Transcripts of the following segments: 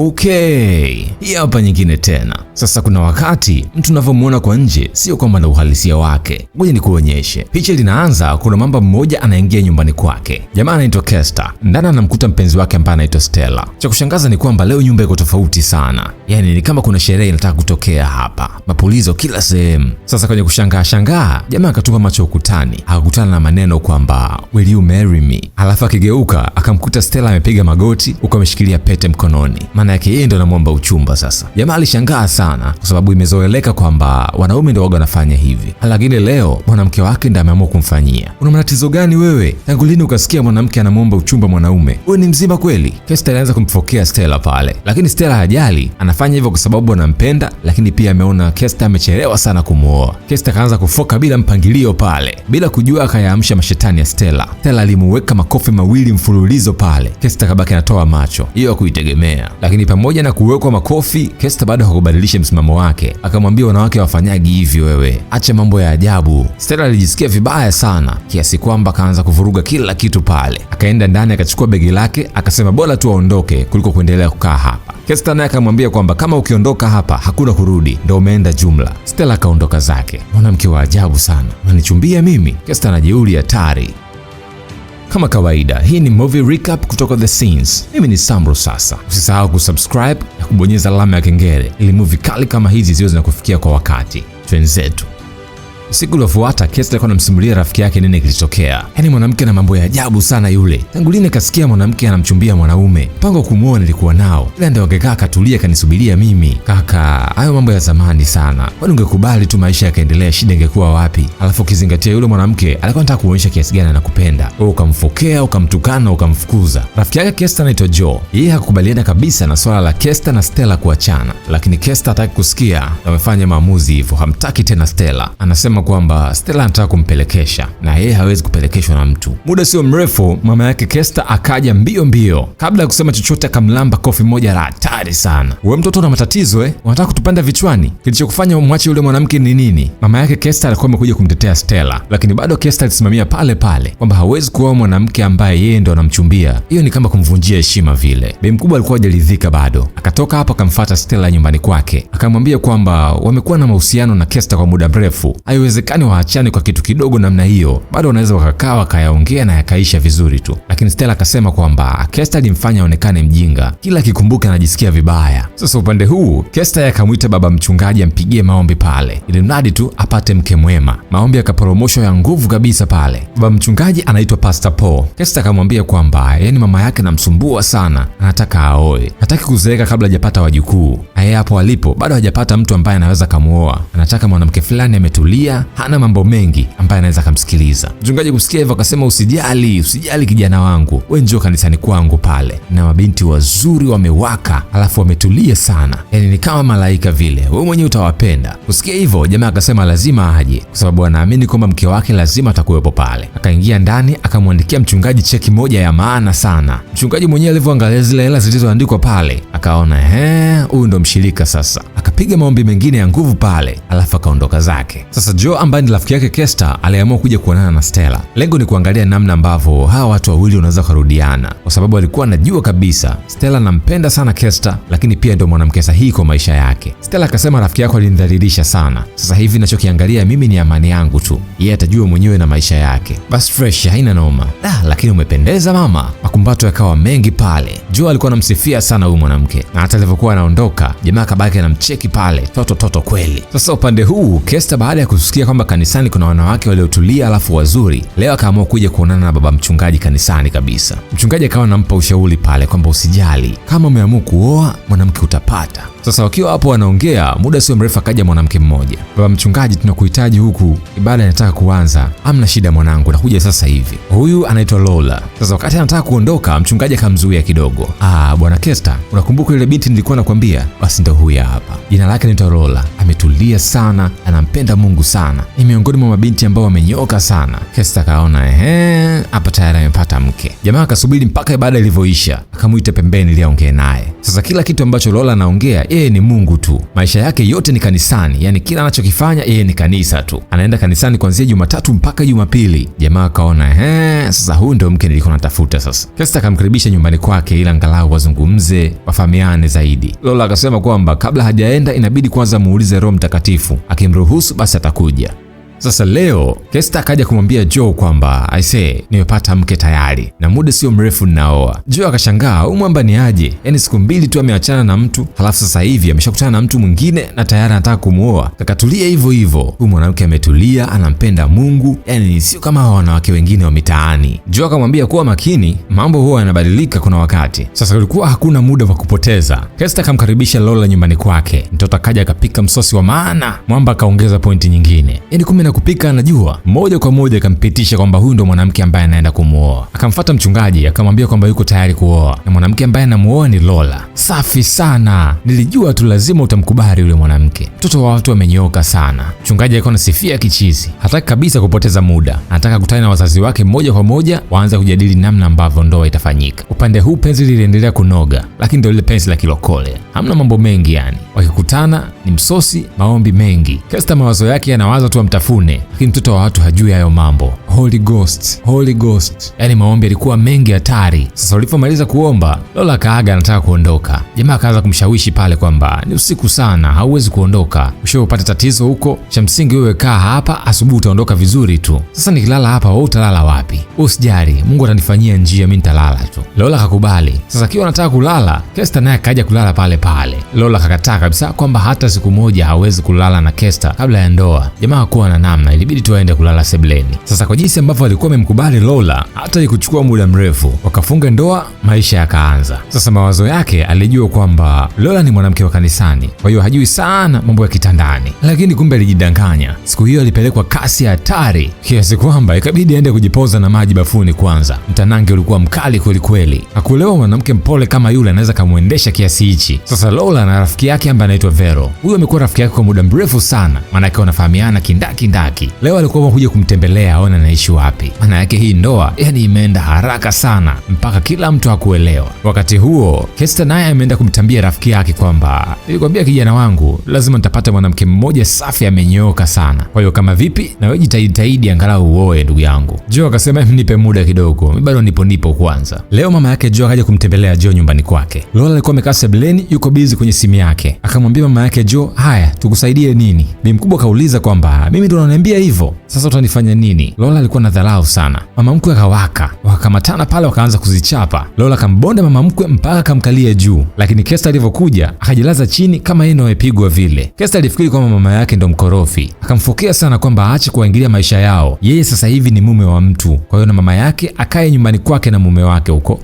Okay, hii hapa nyingine tena. Sasa kuna wakati mtu unavyomuona kwa nje sio kwamba na uhalisia wake. Ngoja nikuonyeshe. Picha linaanza, kuna mamba mmoja anaingia nyumbani kwake. Jamaa anaitwa Kester. Ndani anamkuta mpenzi wake ambaye anaitwa Stella. Cha kushangaza ni kwamba leo nyumba iko tofauti sana. Yaani ni kama kuna sherehe inataka kutokea hapa. Mapulizo kila sehemu. Sasa kwenye kushangaa, jamaa akatupa macho ukutani. Akakutana na maneno kwamba will you marry me? Alafu akigeuka akamkuta Stella amepiga magoti huko ameshikilia pete mkononi. Maana yake yeye ndo anamwomba uchumba sasa. Jamaa alishangaa sana kwa sababu imezoeleka kwamba wanaume ndio waga wanafanya hivi. Lakini leo mwanamke wake ndiye ameamua kumfanyia. Una matatizo gani wewe? Tangu lini ukasikia mwanamke anamwomba uchumba mwanaume? Wewe ni mzima kweli? Kester alianza kumfokea Stella pale. Lakini Stella hajali, anafanya hivyo kwa sababu anampenda, lakini pia ameona Kester amechelewa sana kumuoa. Kester kaanza kufoka bila mpangilio pale. Bila kujua akayaamsha mashetani ya Stella. Stella alimuweka makofi mawili mfululizo pale. Kester kabaki anatoa macho. Hiyo hakuitegemea. Lakini pamoja na kuwekwa makofi, Kester bado hakubadilisha msimamo wake. Akamwambia wanawake wafanyagi hivi wewe. Acha mambo ya ajabu. Stella alijisikia vibaya sana kiasi kwamba akaanza kuvuruga kila kitu pale. Akaenda ndani akachukua begi lake, akasema bora tu aondoke kuliko kuendelea kukaa hapa. Kester naye akamwambia kwamba kama ukiondoka hapa hakuna kurudi, ndio umeenda jumla. Stella akaondoka zake. Mwanamke wa ajabu sana. Unanichumbia mimi? Kester anajeuri hatari. Kama kawaida, hii ni movie recap kutoka The Scenes. Mimi ni Samro sasa. Usisahau kusubscribe na kubonyeza alama ya kengele ili movie kali kama hizi ziwe zinakufikia kwa wakati. Twenzetu. Siku iliyofuata Kester alikuwa anamsimulia rafiki yake nini kilitokea. Yaani mwanamke na mambo ya ajabu sana yule. Tangu lini kasikia mwanamke anamchumbia mwanaume? Mpango kumuoa nilikuwa nao. Ila ndio angekaa katulia kanisubiria mimi. Kaka, hayo mambo ya zamani sana. Kwani ungekubali tu maisha yakaendelea, shida ingekuwa wapi? Alafu ukizingatia yule mwanamke alikuwa anataka kuonyesha kiasi gani anakupenda. Wewe ukamfokea, ukamtukana, ukamfukuza. Rafiki yake Kester anaitwa Joe. Yeye hakukubaliana kabisa na swala la Kester na Stella kuachana. Lakini Kester hataki kusikia. Amefanya maamuzi hivyo. Hamtaki tena Stella. Anasema kwamba Stella anataka kumpelekesha na yeye hawezi kupelekeshwa na mtu. Muda sio mrefu mama yake Kester akaja mbio. Kabla ya kusema chochote akamlamba kofi moja la hatari sana. Wewe mtoto una matatizo unataka kutupanda vichwani? Kilichokufanya umwache yule mwanamke ni nini? Mama yake Kester alikuwa amekuja kumtetea Stella, lakini bado Kester alisimamia pale kwamba hawezi kuoa mwanamke ambaye yeye ndo anamchumbia. Hiyo ni kama kumvunjia heshima vile. Bi mkubwa alikuwa hajaridhika bado. Akatoka hapo akamfuata Stella nyumbani kwake. Akamwambia kwamba wamekuwa na mahusiano na Kester kwa muda mrefu. Haiwezekani waachane kwa kitu kidogo namna hiyo. Bado wanaweza wakakaa wakayaongea na yakaisha vizuri tu. Lakini Stella akasema kwamba Kester alimfanya aonekane mjinga. Kila akikumbuka anajisikia vibaya. Sasa upande huu Kester akamwita baba mchungaji ampigie maombi pale, ili mradi tu apate mke mwema. Maombi yakaporomoshwa ya nguvu kabisa pale. Baba mchungaji anaitwa Pastor Paul. Kester akamwambia kwamba yani mama yake anamsumbua sana, anataka aoe. Hataki kuzeeka kabla hajapata wajukuu. Yeye hapo alipo bado hajapata mtu ambaye anaweza kumuoa. Anataka mwanamke fulani ametulia, hana mambo mengi, ambaye anaweza kumsikiliza. Mchungaji kusikia hivyo akasema usijali kijana wangu. Wewe njoo kanisani kwangu pale. Na mabinti wazuri wamewaka, alafu wametulia sana. Yaani ni kama malaika vile. Wewe mwenyewe utawapenda. Kusikia hivyo jamaa akasema lazima aje kwa sababu anaamini kwamba mke wake lazima atakuwepo pale. Akaingia ndani akamwandikia mchungaji cheki moja ya maana sana. Mchungaji mwenyewe alivyoangalia zile hela zilizoandikwa pale, akaona huyu ndo mshirika sasa. Akapiga maombi mengine ya nguvu pale, alafu akaondoka zake. Sasa Joe ambaye ni rafiki yake Kester aliamua kuja kuonana na Stella. Lengo ni kuangalia namna ambavyo hawa watu wawili wanaweza kurudiana, kwa sababu alikuwa anajua kabisa Stella anampenda sana Kester, lakini pia ndio mwanamke sahihi kwa maisha yake. Stella akasema rafiki yako alinidhalilisha sana. Sasa hivi ninachokiangalia mimi ni amani yangu tu. Yeye atajua mwenyewe na maisha yake. Bas fresh, haina noma. Lakini umependeza mama. Makumbato yakawa mengi pale. Joe alikuwa anamsifia sana huyu mwanamke. Na hata alivyokuwa anaondoka, jamaa kabaki anamcheki pale. Toto kweli. Sasa upande huu Kester baada ya kusikia kwamba kanisani kuna wanawake waliotulia alafu wazuri, leo akaamua kuja kuonana na baba mchungaji kanisani kabisa. Mchungaji akawa anampa ushauri pale kwamba usijali, kama umeamua kuoa mwanamke utapata. Sasa wakiwa hapo wanaongea, muda sio mrefu akaja mwanamke mmoja. Baba mchungaji, tunakuhitaji huku, ibada inataka kuanza. Hamna shida mwanangu, nakuja sasa hivi. Huyu anaitwa Lola. Sasa wakati anataka kuondoka, mchungaji akamzuia kidogo. Bwana Kester, unakumbuka ile binti nilikuwa nakwambia? Basi ndio huyu hapa. Jina lake anaitwa Lola. Ametulia sana, anampenda Mungu sana. sana, ni miongoni mwa mabinti ambao wamenyoka sana. Kesta akaona hapa tayari amepata mke. Jamaa akasubiri mpaka ibada ilivyoisha, akamuita pembeni ili aongee naye. Sasa kila kitu ambacho Lola anaongea yeye ni Mungu tu, maisha yake yote ni kanisani, yani kila anachokifanya yeye ni kanisa tu, anaenda kanisani kuanzia Jumatatu mpaka Jumapili. Jamaa akaona sasa huyu ndio mke nilikuwa natafuta. Sasa Kesta akamkaribisha nyumbani kwake ili angalau wazungumze, wafahamiane zaidi. Lola akasema kwamba kabla hajaenda inabidi kwanza muulize Roho Mtakatifu, akimruhusu basi atakuja. Sasa leo Kesta akaja kumwambia Joe kwamba nimepata mke tayari na muda sio mrefu ninaoa. Joe akashangaa, huyu mwamba ni aje? Yaani siku mbili tu ameachana na mtu, halafu sasa hivi ameshakutana na mtu mwingine na tayari anataka kumuoa. Kakatulia hivyo hivyo. Huyu mwanamke ametulia, anampenda Mungu, yaani sio kama wanawake wengine wa mitaani. Joe akamwambia kuwa makini, mambo huwa yanabadilika kuna wakati. Sasa kulikuwa hakuna muda wa kupoteza. Kesta akamkaribisha Lola nyumbani kwake. Mtoto akaja akapika msosi wa maana. Mwamba akaongeza pointi nyingine. Yaani na kupika anajua. Moja kwa moja akampitisha kwamba huyu ndo mwanamke ambaye anaenda kumuoa. Akamfuata mchungaji akamwambia kwamba yuko tayari kuoa na mwanamke ambaye anamuoa ni Lola. Safi sana, nilijua tu lazima utamkubali yule mwanamke, mtoto wa watu amenyooka sana. Mchungaji alikuwa anasifia kichizi, hataki kabisa kupoteza muda, anataka kukutana na wazazi wake moja kwa moja, waanze kujadili namna ambavyo ndoa itafanyika. Upande huu penzi liliendelea kunoga, lakini ndio ile penzi la kilokole, hamna mambo mengi yani. Wakikutana ni msosi, maombi mengi. Kesta mawazo yake yanawaza tu amtafune, lakini mtoto wa watu hajui hayo mambo. Holy Ghost, Holy Ghost. Yani maombi yalikuwa mengi hatari. Sasa walipomaliza kuomba, Lola kaaga anataka kuondoka. Jamaa akaanza kumshawishi pale kwamba ni usiku sana, hauwezi kuondoka, ushopata tatizo huko, cha msingi wewe kaa hapa, asubuhi utaondoka vizuri tu. Sasa nikilala hapa wewe utalala wapi? Usijali, Mungu atanifanyia njia, mimi nitalala tu. Lola akakubali. Sasa akiwa anataka kulala, Kesta naye akaja kulala pale pale. Lola akakataa kabisa kwamba hata siku moja hawezi kulala na Kesta kabla ya ndoa. Jamaa hakuwa na namna, ilibidi tu aende kulala sebleni. Sasa kwa jinsi ambavyo alikuwa amemkubali Lola, hata ikuchukua muda mrefu, wakafunga ndoa, maisha yakaanza. Sasa mawazo yake alijua kwamba Lola ni mwanamke wa kanisani, kwa hiyo hajui sana mambo ya kitandani, lakini kumbe alijidanganya. Siku hiyo alipelekwa kasi ya hatari kiasi kwamba ikabidi aende kujipoza na maji bafuni kwanza. Mtanange ulikuwa mkali kweli kweli. Hakuelewa mwanamke mpole kama yule anaweza kumuendesha kiasi hichi. Sasa Lola na rafiki yake ambaye anaitwa Vero, huyo amekuwa rafiki yake kwa muda mrefu sana, maana yake wanafahamiana kindaki. Leo alikuwa kuja kumtembelea aone anaishi wapi. Maana yake hii ndoa yani imeenda haraka sana mpaka kila mtu hakuelewa. Wakati huo Kesta naye ameenda kumtambia rafiki yake kwamba nilikwambia kijana wangu lazima nitapata mwanamke mmoja safi amenyooka sana, kwa hiyo kama vipi na wewe jitahidi angalau uoe ndugu yangu. Joe akasema nipe muda kidogo, mimi bado nipo kwanza. Leo mama yake Joe akaja kumtembelea Joe nyumbani kwake. Lola alikuwa amekaa sebuleni yuko busy kwenye simu yake. Akamwambia mama yake Joe, haya tukusaidie nini? Bi mkubwa kauliza kwamba mimi ndo unaniambia hivyo, sasa utanifanya nini? Lola alikuwa na dharau sana. Mama mkwe akawaka, wakakamatana pale wakaanza kuzichapa. Lola kambonda mama mkwe mpaka kamkalia juu, lakini Kesta alivyokuja akajilaza chini kama yeye ndo amepigwa vile. Kesta alifikiri kwamba mama yake ndo mkorofi, akamfokea sana kwamba aache kuingilia maisha yao, yeye sasa hivi ni mume wa mtu, kwa hiyo na mama yake akae nyumbani kwake na mume wake huko.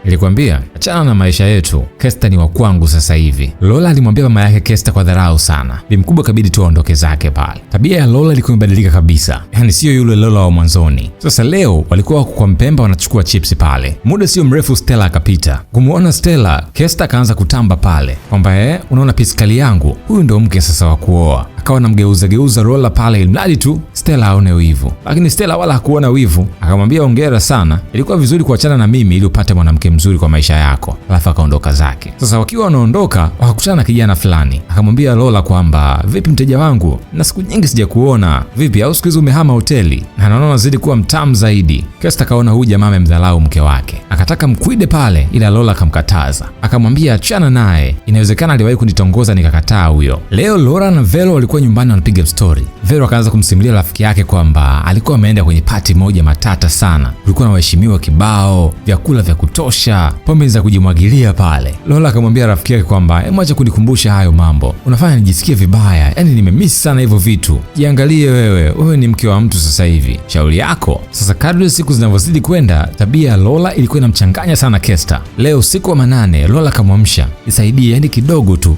Nilikwambia achana na maisha yetu, Kesta ni wa kwangu sasa hivi. Lola alimwambia mama yake Kesta kwa dharau sana. Bi mkubwa kabidi tu aondoke zake pale. Tabia ya Lola ilikuwa imebadilika kabisa, yani sio yule Lola wa mwanzoni. Sasa leo walikuwa kwa Mpemba wanachukua chips pale. Muda sio mrefu Stella akapita. Kumuona Stella, Kesta akaanza kutamba pale kwamba unaona piskali yangu, huyu ndio mke sasa wa kuoa. Akawa anamgeuza Lola pale mradi tu Stella aone wivu, lakini Stella wala hakuona wivu. Akamwambia hongera sana, ilikuwa vizuri kuachana na mimi ili upate mwanamke mzuri kwa maisha yako. Alafu akaondoka zake. Sasa wakiwa wanaondoka wakakutana na kijana fulani. Akamwambia Lola kwamba vipi mteja wangu, na siku nyingi sijakuona, vipi au siku hizo umehama hoteli? Na anaona unazidi kuwa mtamu zaidi. Kesta kaona huyu jamaa amemdhalau mke wake, akataka mkwide pale, ila Lola akamkataza, akamwambia achana naye, inawezekana aliwahi kunitongoza nikakataa huyo. Leo Lola na Vero walikuwa nyumbani wanapiga story. Vero akaanza kumsimulia rafiki yake kwamba alikuwa ameenda kwenye party moja matata sana, kulikuwa na waheshimiwa kibao, vyakula vya kutosha, pombe za kujimwagilia pale. Lola akamwambia rafiki yake kwamba acha kunikumbusha hayo mambo, unafanya nijisikie vibaya, yani nimemiss sana hivyo vitu. Jiangalie wewe ni mke wa mtu sasa hivi, shauri yako. Sasa kadri siku zinavyozidi kwenda, tabia ya Lola ilikuwa inamchanganya sana Kesta. Leo usiku wa manane Lola akamwamsha, nisaidie yani kidogo tu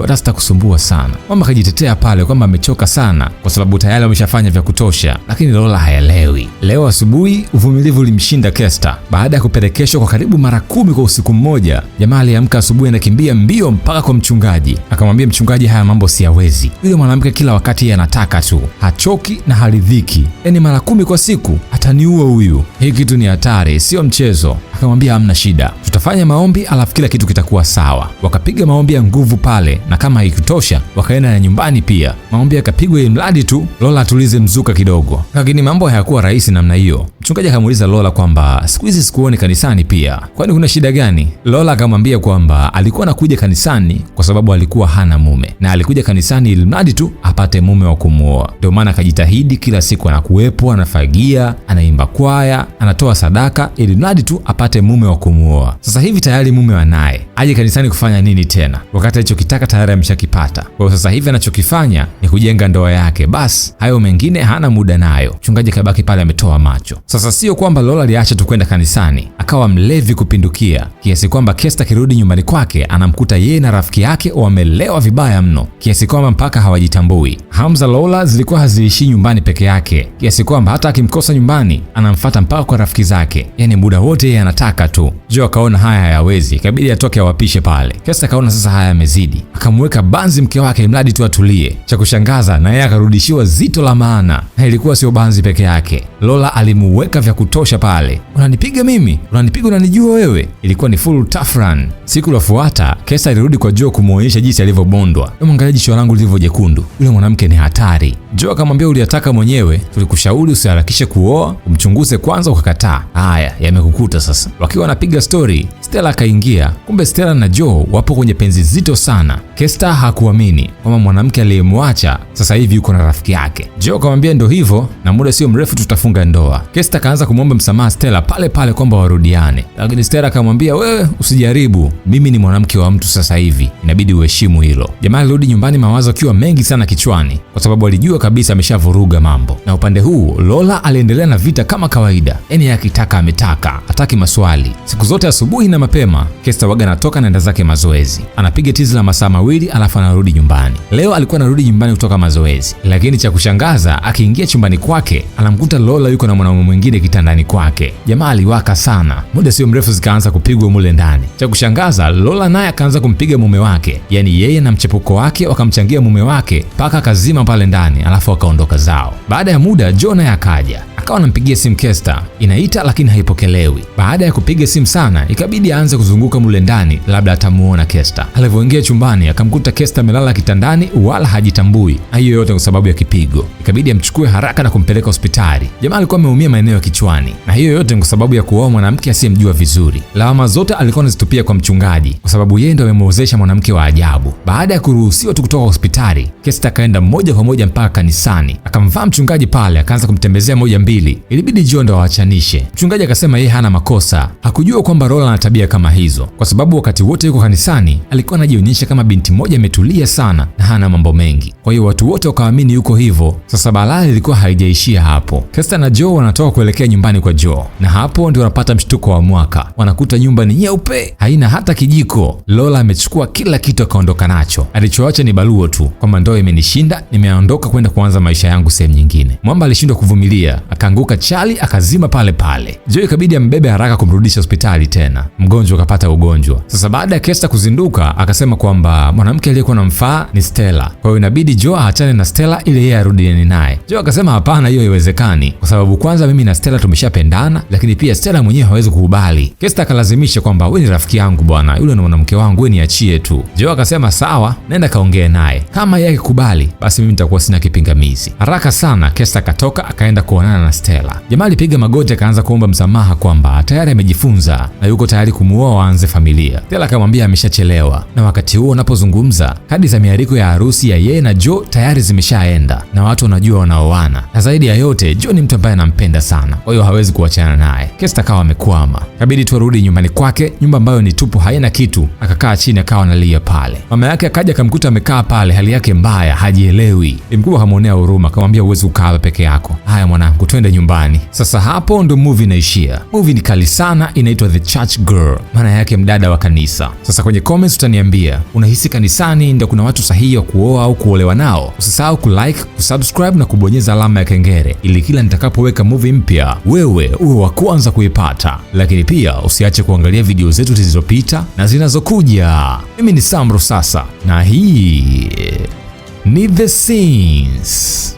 hata sitakusumbua sana. Mama akajitetea pale kwamba amechoka sana, kwa sababu tayari wameshafanya vya kutosha, lakini Lola haelewi. Leo asubuhi uvumilivu ulimshinda Kester. Baada ya kupelekeshwa kwa karibu mara 10 kwa usiku mmoja, jamaa aliamka asubuhi anakimbia mbio mpaka kwa mchungaji. Akamwambia mchungaji, haya mambo siyawezi. Yule mwanamke kila wakati yeye anataka tu, hachoki na haridhiki. Yaani mara 10 kwa siku, ataniua huyu. Hii kitu ni hatari, sio mchezo. Akamwambia hamna shida, tutafanya maombi alafu kila kitu kitakuwa sawa. Wakapiga maombi ya nguvu pale, na kama haikutosha wakaenda na nyumbani pia. Maombi yakapigwa ili mradi tu Lola atulize mzuka kidogo, lakini mambo hayakuwa rahisi namna hiyo. Mchungaji akamuuliza Lola kwamba siku hizi sikuoni kanisani pia, kwani kuna shida gani? Lola akamwambia kwamba alikuwa anakuja kanisani kwa sababu alikuwa hana mume, na alikuja kanisani ili mradi tu apate mume wa kumuoa. Ndio maana akajitahidi kila siku anakuwepo, anafagia, anaimba kwaya, anatoa sadaka ili mradi tu apate mume wa kumuoa. Sasa hivi tayari mume wanaye, aje kanisani kufanya nini tena wakati alichokitaka tayari ameshakipata? Kwa hiyo sasa hivi anachokifanya ni kujenga ndoa yake, basi hayo mengine hana muda nayo. Mchungaji kabaki pale ametoa macho. Sasa sio kwamba Lola aliacha tu kwenda kanisani, akawa mlevi kupindukia kiasi kwamba Kester kirudi nyumbani kwake anamkuta yeye na rafiki yake wamelewa vibaya mno kiasi kwamba mpaka hawajitambui. Hamza Lola zilikuwa haziishi nyumbani peke yake kiasi kwamba hata akimkosa nyumbani anamfuata mpaka kwa rafiki zake, yani muda wote yeye anataka tu. Joe akaona haya hayawezi, ikabidi atoke awapishe pale. Kester akaona sasa haya yamezidi, akamweka banzi mke wake mradi tu atulie. Cha kushangaza na yeye akarudishiwa zito la maana, na ilikuwa sio banzi peke yake. Lola alimuweka vya kutosha pale. Unanipiga mimi? Unanipiga unanijua wewe? Ilikuwa ni full tough run. Siku iliyofuata Kester alirudi kwa Joe kumuonyesha jinsi alivyobondwa. Mwangalie jicho langu lilivyo jekundu, yule mwanamke ni hatari. Joe akamwambia uliyataka mwenyewe, tulikushauri usiharakishe kuoa, umchunguze kwanza ukakataa. Haya yamekukuta sasa. Wakiwa wanapiga story, Stella akaingia. Kumbe Stella na Joe wapo kwenye penzi zito sana. Kester hakuamini kwamba mwanamke aliyemwacha sasa hivi yuko na rafiki yake. Joe akamwambia ndio hivyo na muda sio mrefu tutafunga ndoa. Kester kaanza kumwomba msamaha Stella pale pale kwamba warudiane, lakini Stella akamwambia wewe usijaribu, mimi ni mwanamke wa mtu sasa hivi, inabidi uheshimu hilo. Jamaa alirudi nyumbani mawazo akiwa mengi sana kichwani kwa sababu alijua kabisa ameshavuruga mambo. Na upande huu Lola aliendelea na vita kama kawaida, yani akitaka ametaka, hataki maswali. Siku zote asubuhi na mapema Kester waga anatoka naenda zake mazoezi, anapiga tizi la masaa mawili alafu anarudi nyumbani. Leo alikuwa anarudi nyumbani kutoka mazoezi, lakini cha kushangaza akiingia chumbani kwake anamkuta Lola yuko na mwanaume mwingine kitandani kwake. Jamaa aliwaka sana, muda sio mrefu zikaanza kupigwa mule ndani. Cha kushangaza Lola naye akaanza kumpiga mume wake, yani yeye na mchepuko wake wakamchangia mume wake mpaka kazima pale ndani, alafu akaondoka zao. Baada ya muda Joe naye akaja, akawa anampigia simu Kester, inaita lakini haipokelewi. Baada ya kupiga simu sana ikabidi aanze kuzunguka mule ndani labda atamuona Kester. Alivyoingia chumbani akamkuta Kester amelala kitandani wala hajitambui, hiyo yote kwa sababu ya kipigo. Ikabidi amchukue haraka na kumpeleka hospitali. Jamaa alikuwa ameumia maeneo ya kichwani, na hiyo yote kwa sababu ya kuoa mwanamke asiyemjua vizuri. Lawama zote alikuwa anazitupia kwa mchungaji kwa sababu yeye ndiye amemwozesha mwanamke wa ajabu. Baada ya kuruhusiwa tu kutoka hospitali, Kester kaenda moja kwa moja mpaka kanisani, akamvaa mchungaji pale, akaanza kumtembezea moja mbili. Ilibidi Joe ndo awaachanishe. Mchungaji akasema yeye hana makosa, hakujua kwamba Lola ana tabia kama hizo, kwa sababu wakati wote yuko kanisani alikuwa anajionyesha kama binti moja ametulia sana na hana mambo mengi. Kwa hiyo watu wote wakaamini yuko hivyo. Sasa balaa ilikuwa haijaishia hapo. Kester na Joe wanatoka kuelekea nyumbani kwa Joe, na hapo ndio wanapata mshtuko wa mwaka. Wanakuta nyumba ni nyeupe, haina hata kijiko. Lola amechukua kila kitu akaondoka nacho, alichoacha ni baluo tu kwamba ndoa imenishinda, nimeondoka kwenda kuanza maisha yangu sehemu nyingine. Mwamba alishindwa kuvumilia, akaanguka chali akazima pale pale. Joe ikabidi ambebe haraka kumrudisha hospitali tena, mgonjwa akapata ugonjwa. Sasa baada ya Kester kuzinduka akasema kwamba mwanamke aliyekuwa anamfaa ni Stella, kwa hiyo inabidi Joe aachane na Stella ili yeye arudiane naye. Joe akasema hapana, hiyo haiwezekani kwa sababu kwanza mimi na Stella tumeshapendana, lakini pia Stella mwenyewe hawezi kukubali. Kester akalazimisha kwamba wewe ni rafiki yangu bwana, yule ni mwanamke wangu, wewe niachie tu. Joe akasema sawa, nenda kaongee naye, kama yeye akikubali basi mimi nitakuwa sina kipingamizi. Haraka sana Kester akatoka akaenda kuonana na Stella. Jamaa alipiga magoti akaanza kuomba msamaha kwamba tayari amejifunza na yuko tayari kumuoa waanze familia. Stella akamwambia ameshachelewa, na wakati huo unapozungumza kadi za miariko ya harusi ya yeye na Joe tayari zimeshaenda na watu wanajua wanaoana, na zaidi ya yote Joe ni mtu ambaye anampenda sana, kwa hiyo hawezi kuachana naye. Kester akawa amekwama, kabidi tu arudi nyumbani kwake, nyumba ambayo ni tupu haina kitu. Akakaa chini akawa analia pale. Mama yake akaja akamkuta amekaa pale, hali yake mbaya, hajielewi. Mkubwa akamwonea huruma, akamwambia uwezi kukaa peke yako, haya mwanangu twende kwenda nyumbani. Sasa hapo ndo movie inaishia. Movie ni kali sana, inaitwa The Church Girl, maana yake mdada wa kanisa. Sasa kwenye comments utaniambia unahisi kanisani ndio kuna watu sahihi wa kuoa au kuolewa nao? Usisahau kulike, kusubscribe na kubonyeza alama ya kengele ili kila nitakapoweka movie mpya wewe uwe wa kwanza kuipata. Lakini pia usiache kuangalia video zetu zilizopita na zinazokuja. Mimi ni Samro sasa na hii ni The Scenes.